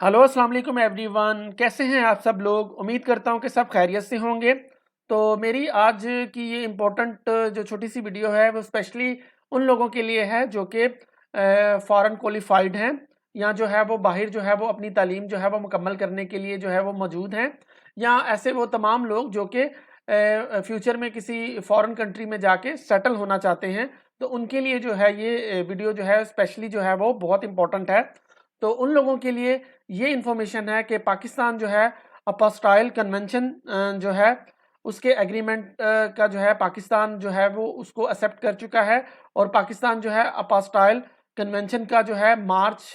Hello अस्सलाम वालेकुम everyone, कैसे हैं आप सब लोग। उम्मीद करता हूं कि सब खैरियत से होंगे। तो मेरी आज की ये इम्पोर्टेंट जो छोटी सी वीडियो है वो स्पेशली उन लोगों के लिए है जो कि फ़ॉरेन क्वालिफाइड हैं या जो है वो बाहर जो है वो अपनी तालीम जो है वो मुकम्मल करने के लिए जो है वो मौजूद हैं, या ऐसे वो तमाम लोग जो कि फ्यूचर में किसी फ़ॉरेन कंट्री में जाके सेटल होना चाहते हैं। तो उनके लिए जो है ये वीडियो जो है स्पेशली जो है वो बहुत इंपॉर्टेंट है। तो उन लोगों के लिए ये इन्फॉर्मेशन है कि पाकिस्तान जो है अपोस्टाइल कन्वेंशन जो है उसके एग्रीमेंट का जो है पाकिस्तान जो है वो उसको एक्सेप्ट कर चुका है। और पाकिस्तान जो है अपोस्टाइल कन्वेंशन का जो है मार्च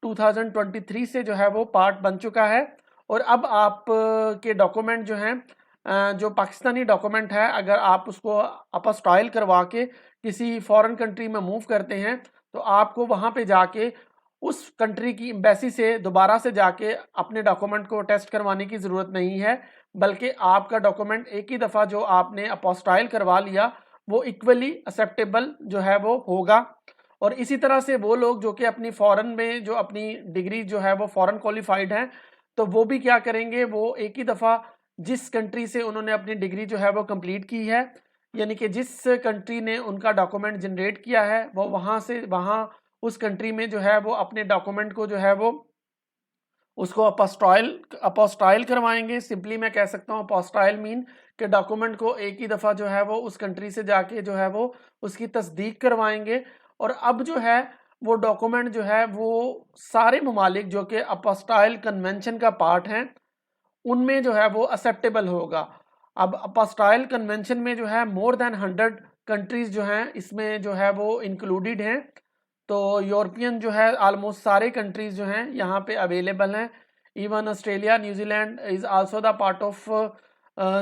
2023 से जो है वो पार्ट बन चुका है। और अब आप के डॉक्यूमेंट जो हैं जो पाकिस्तानी डॉक्यूमेंट है, अगर आप उसको अपोस्टाइल करवा के किसी फॉरेन कंट्री में मूव करते हैं तो आपको वहाँ पे जाके उस कंट्री की एम्बेसी से दोबारा से जाके अपने डॉक्यूमेंट को टेस्ट करवाने की ज़रूरत नहीं है, बल्कि आपका डॉक्यूमेंट एक ही दफ़ा जो आपने अपोस्टाइल करवा लिया वो इक्वली एक्सेप्टेबल जो है वो होगा। और इसी तरह से वो लोग जो कि अपनी फ़ॉरेन में जो अपनी डिग्री जो है वो फ़ॉरेन क्वालिफाइड हैं, तो वो भी क्या करेंगे, वो एक ही दफ़ा जिस कंट्री से उन्होंने अपनी डिग्री जो है वो कंप्लीट की है, यानी कि जिस कंट्री ने उनका डॉक्यूमेंट जनरेट किया है, वो वहाँ से वहाँ उस कंट्री में जो है वो अपने डॉक्यूमेंट को जो है वो उसको अपोस्टाइल अपोस्टाइल करवाएंगे। सिंपली मैं कह सकता हूँ अपोस्टाइल मीन कि डॉक्यूमेंट को एक ही दफ़ा जो है वो उस कंट्री से जाके जो है वो उसकी तस्दीक करवाएंगे। और अब जो है वो डॉक्यूमेंट जो है वो सारे ममालिक जो कि अपोस्टाइल कन्वेंशन का पार्ट हैं उनमें जो है वो एक्सेप्टेबल होगा। अब अपोस्टाइल कन्वेंशन में जो है मोर देन 100 कंट्रीज जो हैं इसमें जो है वो इंक्लूडेड हैं। तो यूरोपियन जो है ऑलमोस्ट सारे कंट्रीज जो हैं यहाँ पे अवेलेबल हैं। Even Australia New Zealand is also the part of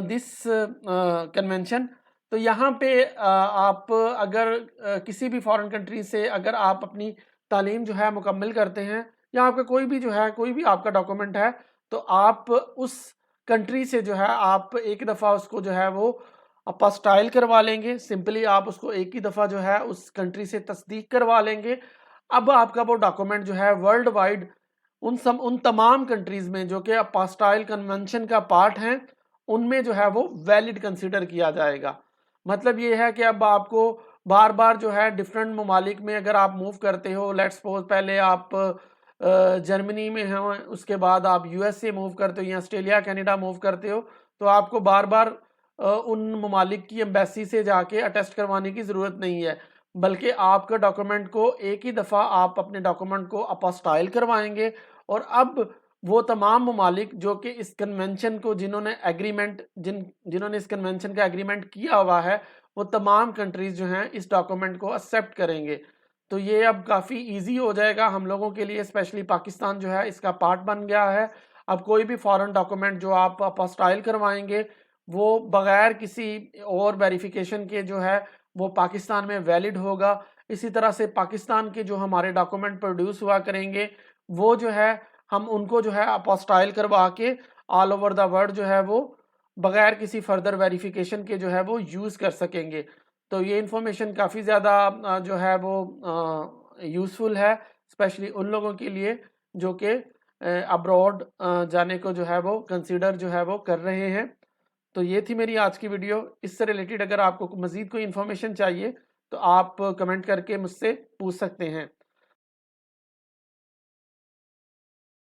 this convention. तो यहाँ पे आप अगर किसी भी फॉरेन कंट्री से अगर आप अपनी तालीम जो है मुकम्मल करते हैं, या आपका कोई भी जो है कोई भी आपका डॉक्यूमेंट है, तो आप उस कंट्री से जो है आप एक दफ़ा उसको जो है वो अपोस्टाइल करवा लेंगे। सिंपली आप उसको एक ही दफ़ा जो है उस कंट्री से तस्दीक करवा लेंगे। अब आपका वो डॉक्यूमेंट जो है वर्ल्ड वाइड उन तमाम कंट्रीज़ में जो कि अपोस्टाइल कन्वेंशन का पार्ट हैं उनमें जो है वो वैलिड कंसिडर किया जाएगा। मतलब ये है कि अब आपको बार बार जो है डिफरेंट ममालिक में अगर आप मूव करते हो, लेट्स सपोज पहले आप जर्मनी में हैं, उसके बाद आप यूएसए मूव करते हो या ऑस्ट्रेलिया कनाडा मूव करते हो, तो आपको बार बार उन ममालिक की एम्बेसी से जाके अटेस्ट करवाने की ज़रूरत नहीं है, बल्कि आपका डॉक्यूमेंट को एक ही दफ़ा आप अपने डॉक्यूमेंट को अपोस्टाइल करवाएंगे। और अब वो तमाम ममालिक जो कि इस कन्वेंशन को जिन्होंने इस कन्वेंशन का एग्रीमेंट किया हुआ है, वो तमाम कंट्रीज़ जो हैं इस डॉक्यूमेंट को एक्सेप्ट करेंगे। तो ये अब काफ़ी ईज़ी हो जाएगा हम लोगों के लिए, स्पेशली पाकिस्तान जो है इसका पार्ट बन गया है। अब कोई भी फॉरेन डॉक्यूमेंट जो आप अपोस्टाइल करवाएंगे वो बगैर किसी और वेरिफिकेशन के जो है वो पाकिस्तान में वैलिड होगा। इसी तरह से पाकिस्तान के जो हमारे डॉक्यूमेंट प्रोड्यूस हुआ करेंगे वो जो है हम उनको जो है अपोस्टाइल करवा के ऑल ओवर द वर्ल्ड जो है वो बगैर किसी फर्दर वेरिफिकेशन के जो है वो यूज़ कर सकेंगे। तो ये इन्फॉर्मेशन काफ़ी ज़्यादा जो है वो यूज़फुल है, स्पेशली उन लोगों के लिए जो कि अब्रॉड जाने को जो है वो कंसीडर जो है वो कर रहे हैं। तो ये थी मेरी आज की वीडियो। इससे रिलेटेड अगर आपको मज़ीद कोई इन्फॉर्मेशन चाहिए तो आप कमेंट करके मुझसे पूछ सकते हैं।